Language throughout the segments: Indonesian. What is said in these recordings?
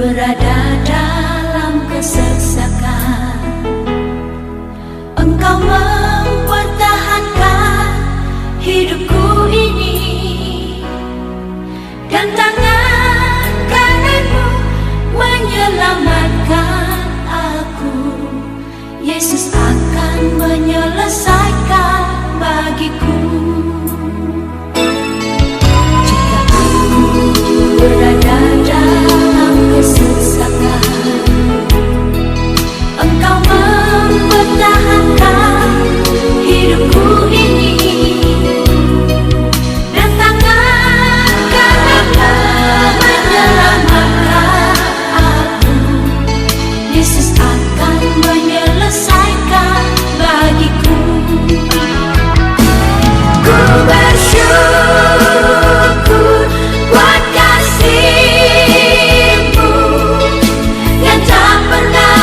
berada dalam kesesakan, Engkau mempertahankan hidupku ini, dan tangan kananmu menyelamatkan aku. Yesus akan menyelesaikan bagiku. Jika aku berada dalam kesesakan, Engkau mempertahankan hidupku ini, dan tangan kananmu menyelamatkan aku. Yesus akan menyelesaikan bagiku. Ku bersyukur buat kasih-Mu yang tak pernah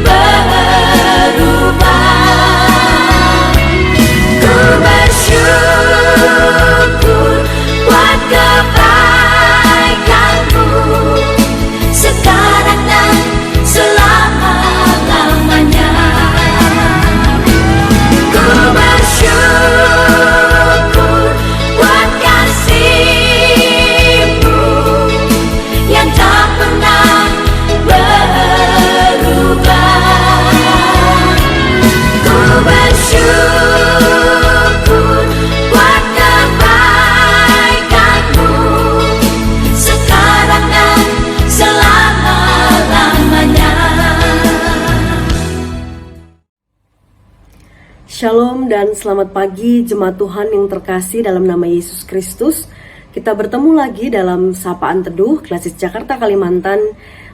berubah. Ku bersyukur buat kebaikan-Mu sekarang dan selama-lamanya. Ku bersyukur buat kasih-Mu yang tak pernah berubah. Ku bersyukur buat kebaikan-Mu sekarang dan selama-lamanya. Shalom dan selamat pagi jemaat Tuhan yang terkasih dalam nama Yesus Kristus. Kita bertemu lagi dalam Sapaan Teduh Klasis Jakarta Kalimantan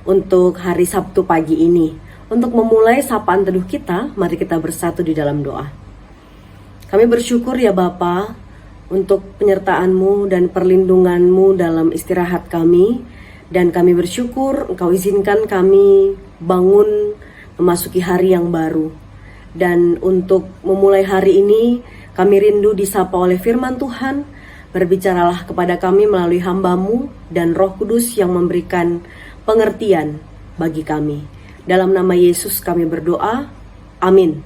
untuk hari Sabtu pagi ini. Untuk memulai Sapaan Teduh kita, mari kita bersatu di dalam doa. Kami bersyukur ya Bapa untuk penyertaan-Mu dan perlindungan-Mu dalam istirahat kami. Dan kami bersyukur Engkau izinkan kami bangun memasuki hari yang baru. Dan untuk memulai hari ini, kami rindu disapa oleh firman Tuhan. Berbicaralah kepada kami melalui hamba-Mu dan Roh Kudus yang memberikan pengertian bagi kami. Dalam nama Yesus kami berdoa, amin.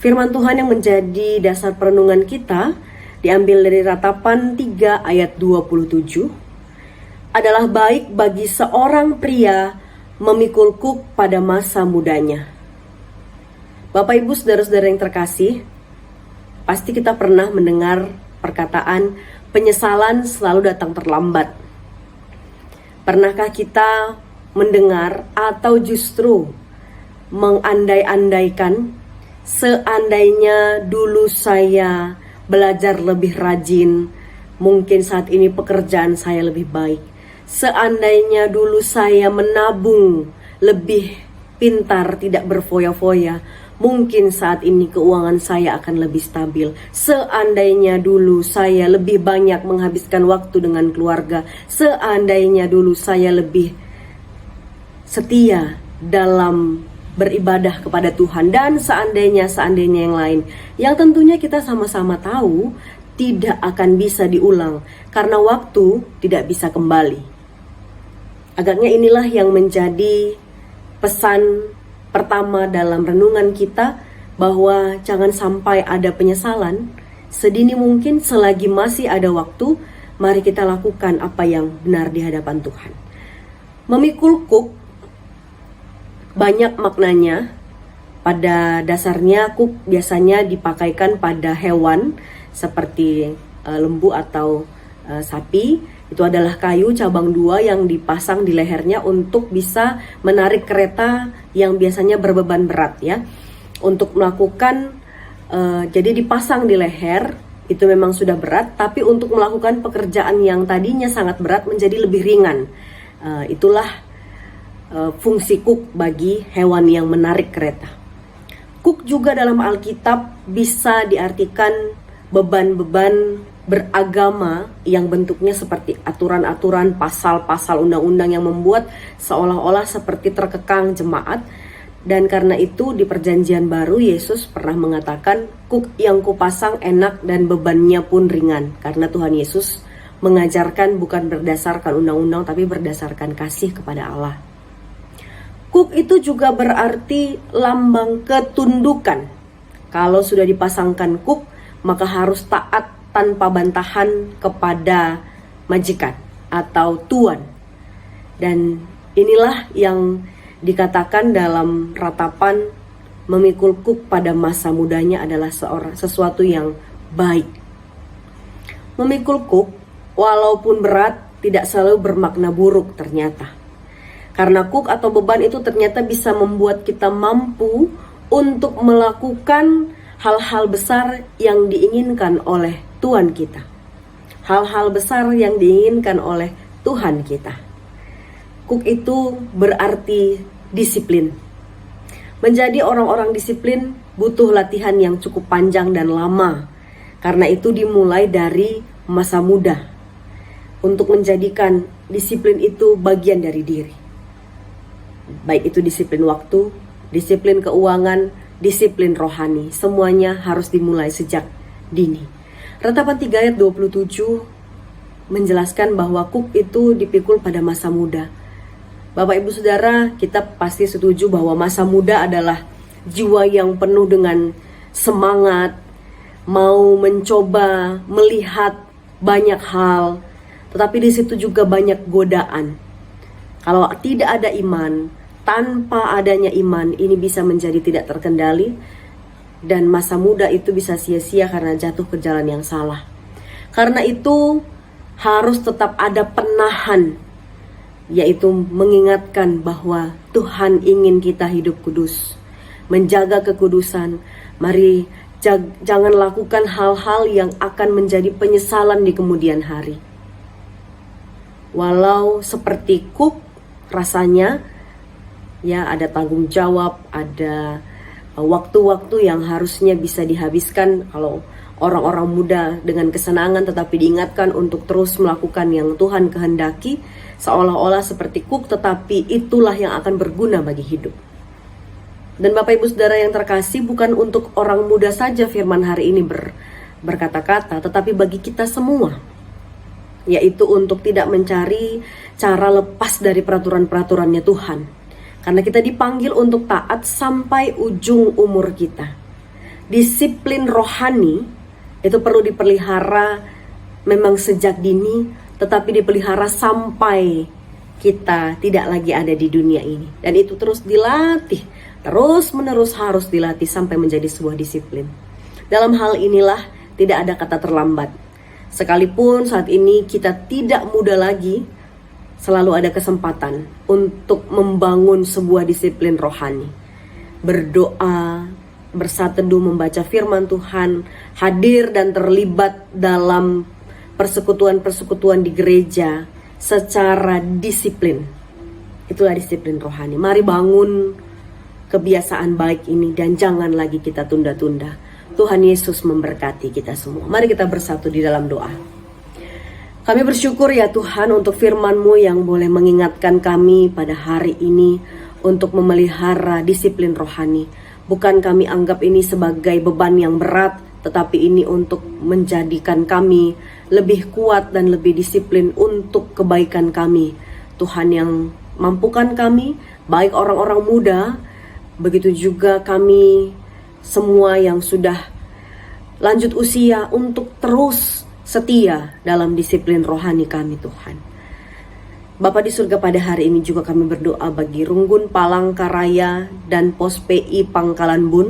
Firman Tuhan yang menjadi dasar perenungan kita diambil dari Ratapan 3 ayat 27. Adalah baik bagi seorang pria memikul kuk pada masa mudanya. Bapak Ibu saudara-saudara yang terkasih, pasti kita pernah mendengar perkataan penyesalan selalu datang terlambat. Pernahkah kita mendengar atau justru mengandai-andaikan, seandainya dulu saya belajar lebih rajin, mungkin saat ini pekerjaan saya lebih baik. Seandainya dulu saya menabung lebih pintar, tidak berfoya-foya, mungkin saat ini keuangan saya akan lebih stabil. Seandainya dulu saya lebih banyak menghabiskan waktu dengan keluarga. Seandainya dulu saya lebih setia dalam beribadah kepada Tuhan. Dan seandainya yang lain, yang tentunya kita sama-sama tahu tidak akan bisa diulang karena waktu tidak bisa kembali. Agaknya inilah yang menjadi pesan pertama dalam renungan kita, bahwa jangan sampai ada penyesalan. Sedini mungkin selagi masih ada waktu, mari kita lakukan apa yang benar di hadapan Tuhan. Memikul kuk banyak maknanya. Pada dasarnya kuk biasanya dipakaikan pada hewan seperti lembu atau sapi. Itu adalah kayu cabang 2 yang dipasang di lehernya untuk bisa menarik kereta yang biasanya berbeban berat ya. Untuk melakukan, jadi dipasang di leher, itu memang sudah berat, tapi untuk melakukan pekerjaan yang tadinya sangat berat menjadi lebih ringan. Itulah fungsi kuk bagi hewan yang menarik kereta. Kuk juga dalam Alkitab bisa diartikan beban-beban beragama yang bentuknya seperti aturan-aturan, pasal-pasal undang-undang yang membuat seolah-olah seperti terkekang jemaat. Dan karena itu di perjanjian baru Yesus pernah mengatakan, kuk yang kupasang enak dan bebannya pun ringan. Karena Tuhan Yesus mengajarkan bukan berdasarkan undang-undang tapi berdasarkan kasih kepada Allah. Kuk itu juga berarti lambang ketundukan. Kalau sudah dipasangkan kuk, maka harus taat tanpa bantahan kepada majikan atau tuan. Dan inilah yang dikatakan dalam ratapan, memikul kuk pada masa mudanya adalah sesuatu yang baik. Memikul kuk walaupun berat tidak selalu bermakna buruk ternyata. Karena kuk atau beban itu ternyata bisa membuat kita mampu untuk melakukan hal-hal besar yang diinginkan oleh Tuhan kita. Hal-hal besar yang diinginkan oleh Tuhan kita. Kuk itu berarti disiplin. Menjadi orang-orang disiplin butuh latihan yang cukup panjang dan lama. Karena itu dimulai dari masa muda. Untuk menjadikan disiplin itu bagian dari diri. Baik itu disiplin waktu, disiplin keuangan, disiplin rohani. Semuanya harus dimulai sejak dini. Ratapan 3 ayat 27 menjelaskan bahwa kuk itu dipikul pada masa muda. Bapak Ibu Saudara, kita pasti setuju bahwa masa muda adalah jiwa yang penuh dengan semangat, mau mencoba, melihat banyak hal, tetapi di situ juga banyak godaan. Kalau tidak ada iman, tanpa adanya iman, ini bisa menjadi tidak terkendali, dan masa muda itu bisa sia-sia karena jatuh ke jalan yang salah. Karena itu harus tetap ada penahan, yaitu mengingatkan bahwa Tuhan ingin kita hidup kudus, menjaga kekudusan. Mari jangan lakukan hal-hal yang akan menjadi penyesalan di kemudian hari. Walau seperti kuk rasanya, ya ada tanggung jawab, ada waktu-waktu yang harusnya bisa dihabiskan kalau orang-orang muda dengan kesenangan, tetapi diingatkan untuk terus melakukan yang Tuhan kehendaki, seolah-olah seperti kuk, tetapi itulah yang akan berguna bagi hidup. Dan Bapak Ibu Saudara yang terkasih, bukan untuk orang muda saja firman hari ini berkata-kata, tetapi bagi kita semua, yaitu untuk tidak mencari cara lepas dari peraturan-peraturannya Tuhan. Karena kita dipanggil untuk taat sampai ujung umur kita. Disiplin rohani itu perlu dipelihara memang sejak dini, tetapi dipelihara sampai kita tidak lagi ada di dunia ini. Dan itu terus dilatih, terus menerus harus dilatih sampai menjadi sebuah disiplin. Dalam hal inilah tidak ada kata terlambat. Sekalipun saat ini kita tidak muda lagi, selalu ada kesempatan untuk membangun sebuah disiplin rohani. Berdoa, bersateduh, membaca firman Tuhan, hadir dan terlibat dalam persekutuan-persekutuan di gereja secara disiplin. Itulah disiplin rohani. Mari bangun kebiasaan baik ini dan jangan lagi kita tunda-tunda. Tuhan Yesus memberkati kita semua. Mari kita bersatu di dalam doa. Kami bersyukur ya Tuhan untuk firman-Mu yang boleh mengingatkan kami pada hari ini untuk memelihara disiplin rohani. Bukan kami anggap ini sebagai beban yang berat, tetapi ini untuk menjadikan kami lebih kuat dan lebih disiplin untuk kebaikan kami. Tuhan yang mampukan kami, baik orang-orang muda, begitu juga kami semua yang sudah lanjut usia, untuk terus setia dalam disiplin rohani kami Tuhan. Bapa di surga, pada hari ini juga kami berdoa bagi Runggun Palangkaraya dan Pos PI Pangkalan Bun.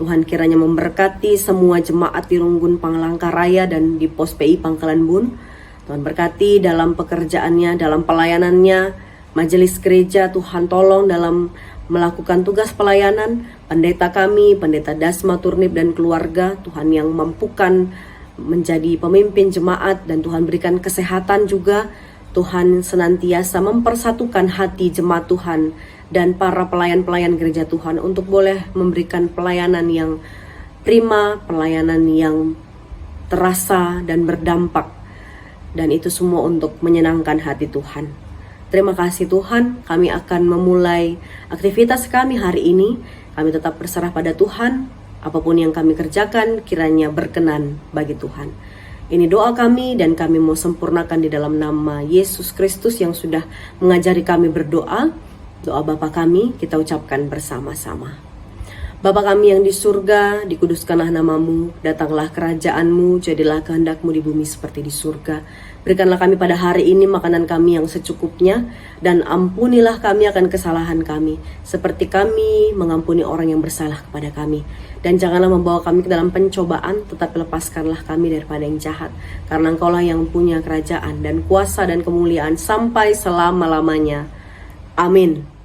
Tuhan kiranya memberkati semua jemaat di Runggun Palangkaraya dan di Pos PI Pangkalan Bun. Tuhan berkati dalam pekerjaannya, dalam pelayanannya, majelis gereja. Tuhan tolong dalam melakukan tugas pelayanan. Pendeta kami, Pendeta Dasma Turnip dan keluarga, Tuhan yang mampukan menjadi pemimpin jemaat, dan Tuhan berikan kesehatan juga. Tuhan senantiasa mempersatukan hati jemaat Tuhan dan para pelayan-pelayan gereja Tuhan untuk boleh memberikan pelayanan yang prima, pelayanan yang terasa dan berdampak, dan itu semua untuk menyenangkan hati Tuhan. Terima kasih Tuhan, kami akan memulai aktivitas kami hari ini. Kami tetap berserah pada Tuhan. Apapun yang kami kerjakan kiranya berkenan bagi Tuhan. Ini doa kami dan kami mau sempurnakan di dalam nama Yesus Kristus yang sudah mengajari kami berdoa. Doa Bapa kami kita ucapkan bersama-sama. Bapa kami yang di surga, dikuduskanlah namamu, datanglah kerajaanmu, jadilah kehendakmu di bumi seperti di surga. Berikanlah kami pada hari ini makanan kami yang secukupnya, dan ampunilah kami akan kesalahan kami, seperti kami mengampuni orang yang bersalah kepada kami. Dan janganlah membawa kami ke dalam pencobaan, tetapi lepaskanlah kami daripada yang jahat. Karena Engkaulah yang punya kerajaan dan kuasa dan kemuliaan sampai selama-lamanya. Amin.